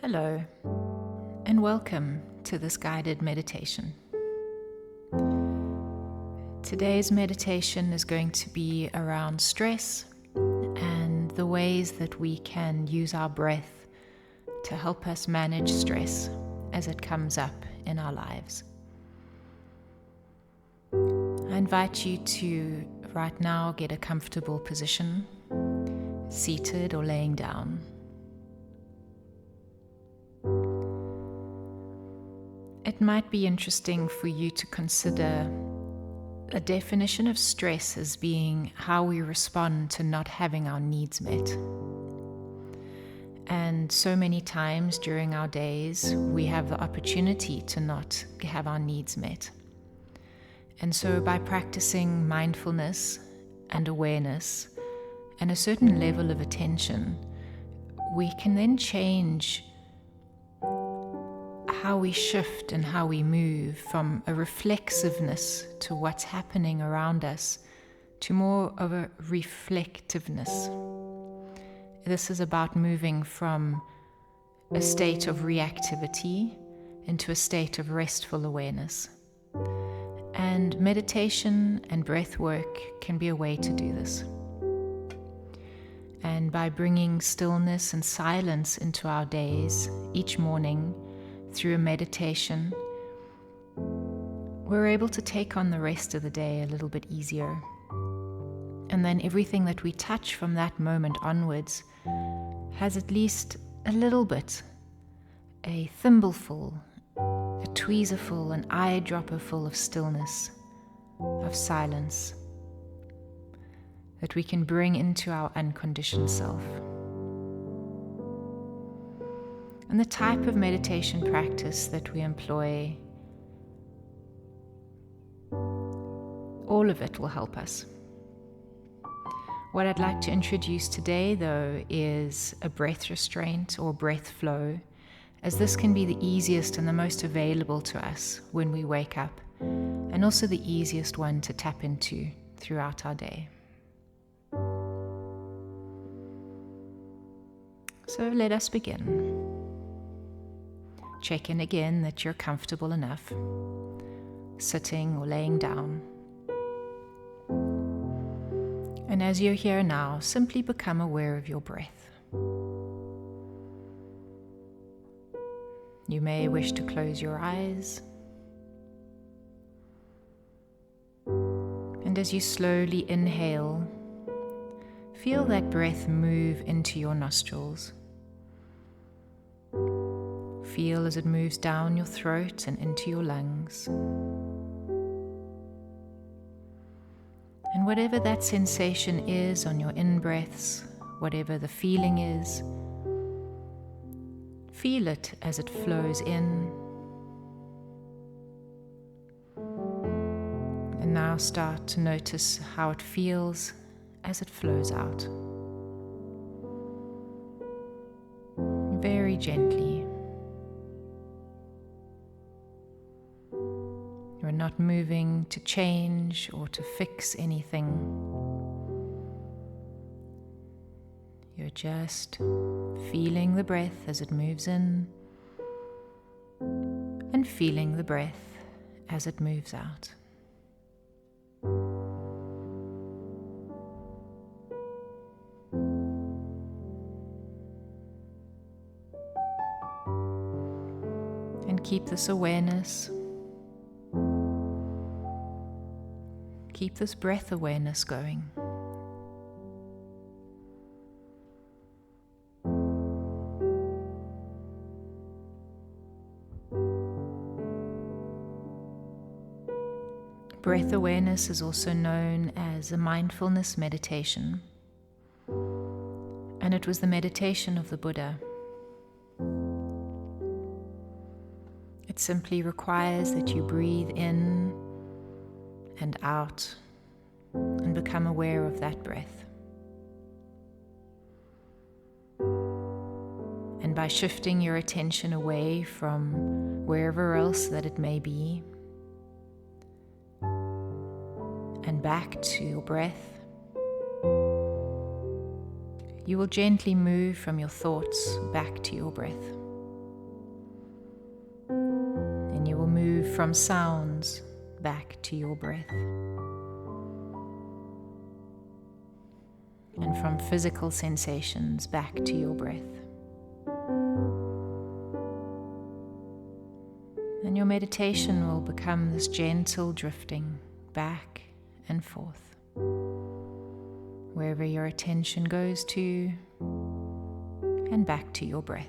Hello, and welcome to this guided meditation. Today's meditation is going to be around stress and the ways that we can use our breath to help us manage stress as it comes up in our lives. I invite you to right now get a comfortable position, seated or laying down. It might be interesting for you to consider a definition of stress as being how we respond to not having our needs met. And so many times during our days, we have the opportunity to not have our needs met. And so by practicing mindfulness and awareness and a certain level of attention, we can then change how we shift and how we move from a reflexiveness to what's happening around us to more of a reflectiveness. This is about moving from a state of reactivity into a state of restful awareness. And meditation and breath work can be a way to do this. And by bringing stillness and silence into our days each morning, through a meditation, we're able to take on the rest of the day a little bit easier. And then everything that we touch from that moment onwards has at least a little bit, a thimbleful, a tweezerful, an eyedropperful of stillness, of silence, that we can bring into our unconditioned self. And the type of meditation practice that we employ, all of it will help us. What I'd like to introduce today, though, is a breath restraint or breath flow, as this can be the easiest and the most available to us when we wake up, and also the easiest one to tap into throughout our day. So let us begin. Check in again that you're comfortable enough, sitting or laying down. And as you're here now, simply become aware of your breath. You may wish to close your eyes. And as you slowly inhale, feel that breath move into your nostrils. Feel as it moves down your throat and into your lungs. And whatever that sensation is on your in-breaths, whatever the feeling is, feel it as it flows in. And now start to notice how it feels as it flows out. Very gently. You're not moving to change or to fix anything. You're just feeling the breath as it moves in and feeling the breath as it moves out. And keep this awareness. Keep this breath awareness going. Breath awareness is also known as a mindfulness meditation, and it was the meditation of the Buddha. It simply requires that you breathe in and out and become aware of that breath. And by shifting your attention away from wherever else that it may be and back to your breath, you will gently move from your thoughts back to your breath. from sounds back to your breath. And from physical sensations back to your breath. And your meditation will become this gentle drifting back and forth, wherever your attention goes to, and back to your breath.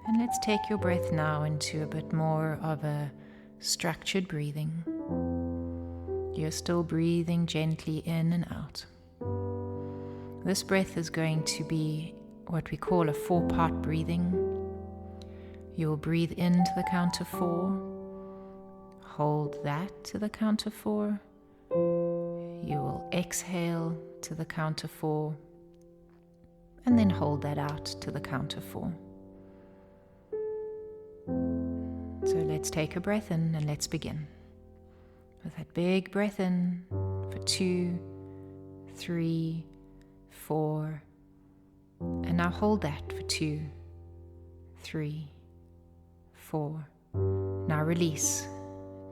And let's take your breath now into a bit more of a structured breathing. You're still breathing gently in and out. This breath is going to be what we call a 4-part breathing. You'll breathe in to the count of 4, hold that to the count of 4. You will exhale to the count of 4, and then hold that out to the count of 4. So let's take a breath in and let's begin. With that big breath in for 2, 3, 4, and now hold that for 2, 3, 4. Now release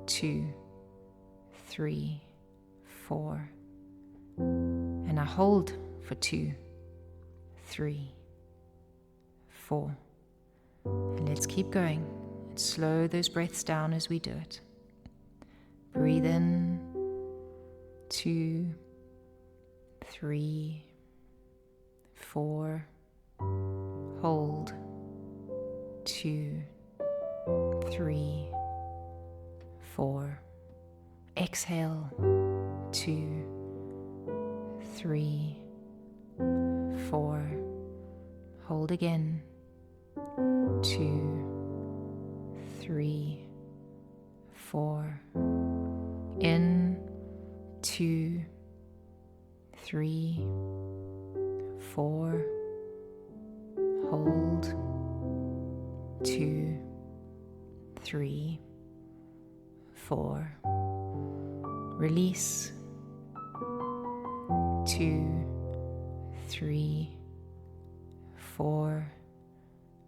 2, 3, 4, and now hold for 2, 3, 4. And let's keep going. Slow those breaths down as we do it. Breathe in, 2, 3, 4. Hold, 2, 3, 4. Exhale, 2, 3, 4. Hold again, 2, 3, 4. In, 2, 3, 4. Hold, 2, 3, 4. Release, 2, 3, 4.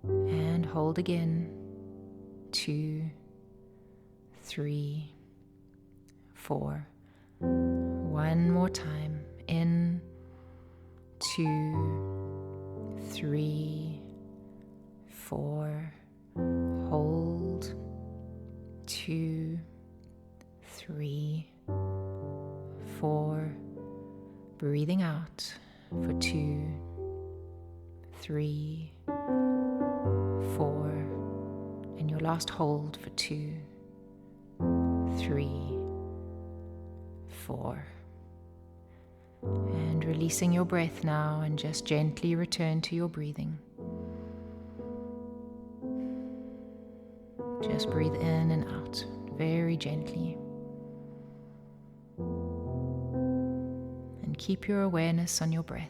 And hold again, 2, 3, 4. One more time. In, 2, 3, 4. Hold, 2, 3, 4. Breathing out for 2, 3, 4. And your last hold for 2, 3, 4. And releasing your breath now, and just gently return to your breathing. Just breathe in and out, very gently. And keep your awareness on your breath.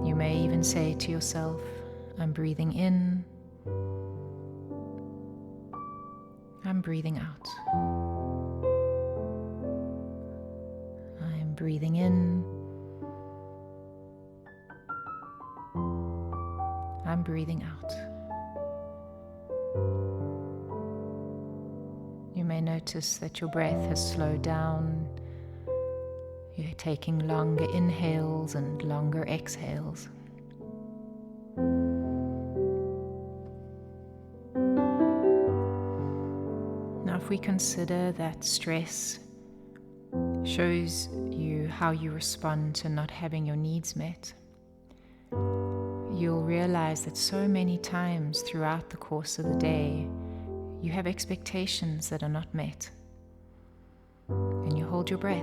You may even say to yourself, I'm breathing in, I'm breathing out. I'm breathing in, I'm breathing out. You may notice that your breath has slowed down. You're taking longer inhales and longer exhales. Now, if we consider that stress shows you how you respond to not having your needs met, you'll realize that so many times throughout the course of the day, you have expectations that are not met. And you hold your breath.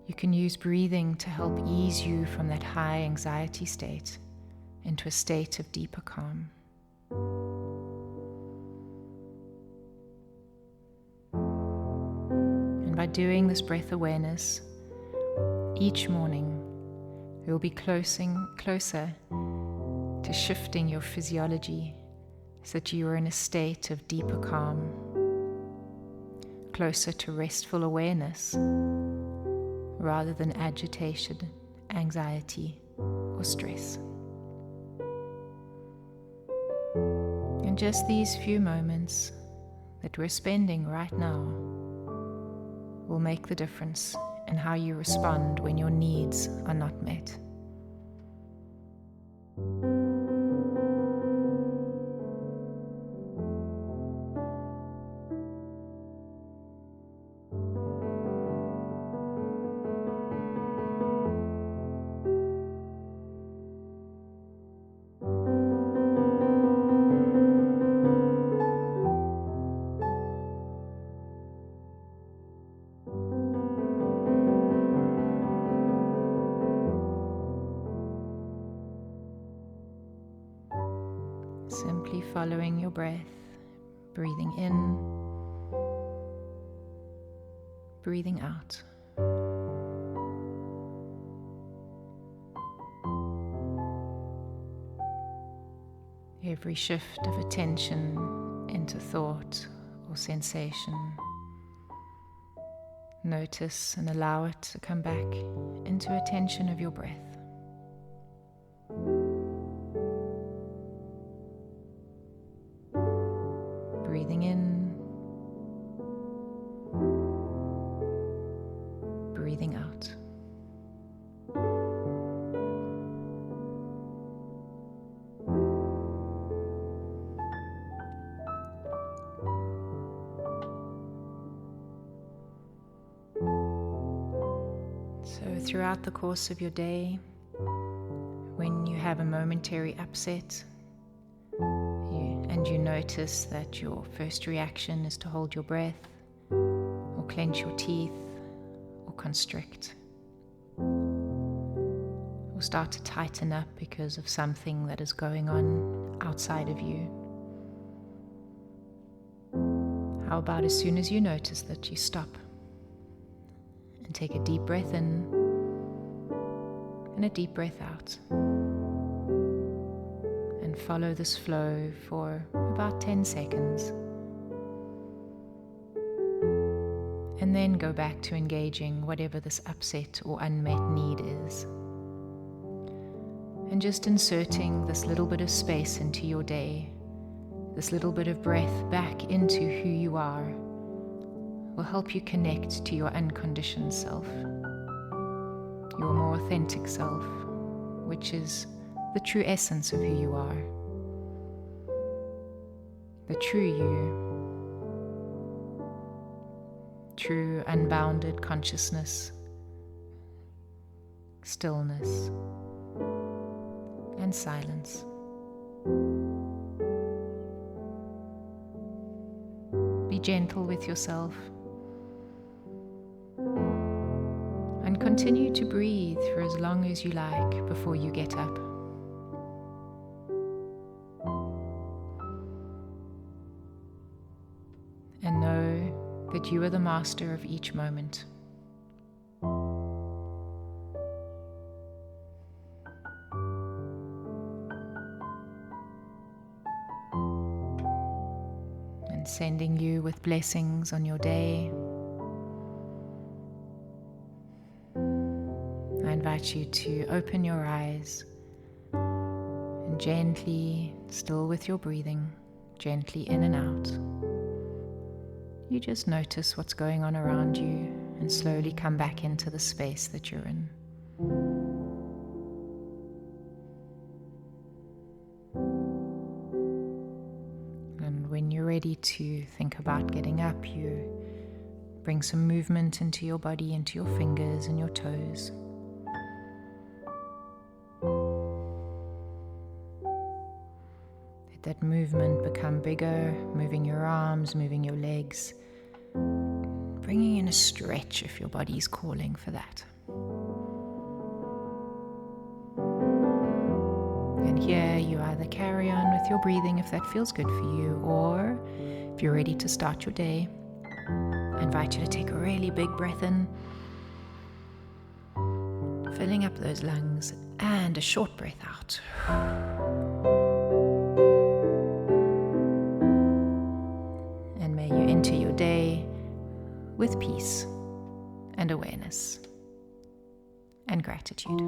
You can use breathing to help ease you from that high anxiety state into a state of deeper calm. doing this breath awareness each morning, you'll be closer to shifting your physiology so that you are in a state of deeper calm, closer to restful awareness rather than agitation, anxiety, or stress. And just these few moments that we're spending right now will make the difference in how you respond when your needs are not met. Simply following your breath, breathing in, breathing out. Every shift of attention into thought or sensation, notice and allow it to come back into attention of your breath. Breathing in, breathing out. So throughout the course of your day, when you have a momentary upset, and you notice that your first reaction is to hold your breath, or clench your teeth, or constrict, or start to tighten up because of something that is going on outside of you. How about as soon as you notice that, you stop and take a deep breath in and a deep breath out. And follow this flow for about 10 seconds. And then go back to engaging whatever this upset or unmet need is. And just inserting this little bit of space into your day, this little bit of breath back into who you are, will help you connect to your unconditioned self, your more authentic self, which is the true essence of who you are, the true you, true unbounded consciousness, stillness, and silence. Be gentle with yourself and continue to breathe for as long as you like before you get up. And know that you are the master of each moment. And sending you with blessings on your day. I invite you to open your eyes and gently, still with your breathing, gently in and out. You just notice what's going on around you and slowly come back into the space that you're in. And when you're ready to think about getting up, you bring some movement into your body, into your fingers and your toes. Let that movement become bigger, moving your arms, moving your legs, bringing in a stretch if your body's calling for that. And here you either carry on with your breathing if that feels good for you, or if you're ready to start your day, I invite you to take a really big breath in, filling up those lungs, and a short breath out. And may you enter your day with peace and awareness and gratitude.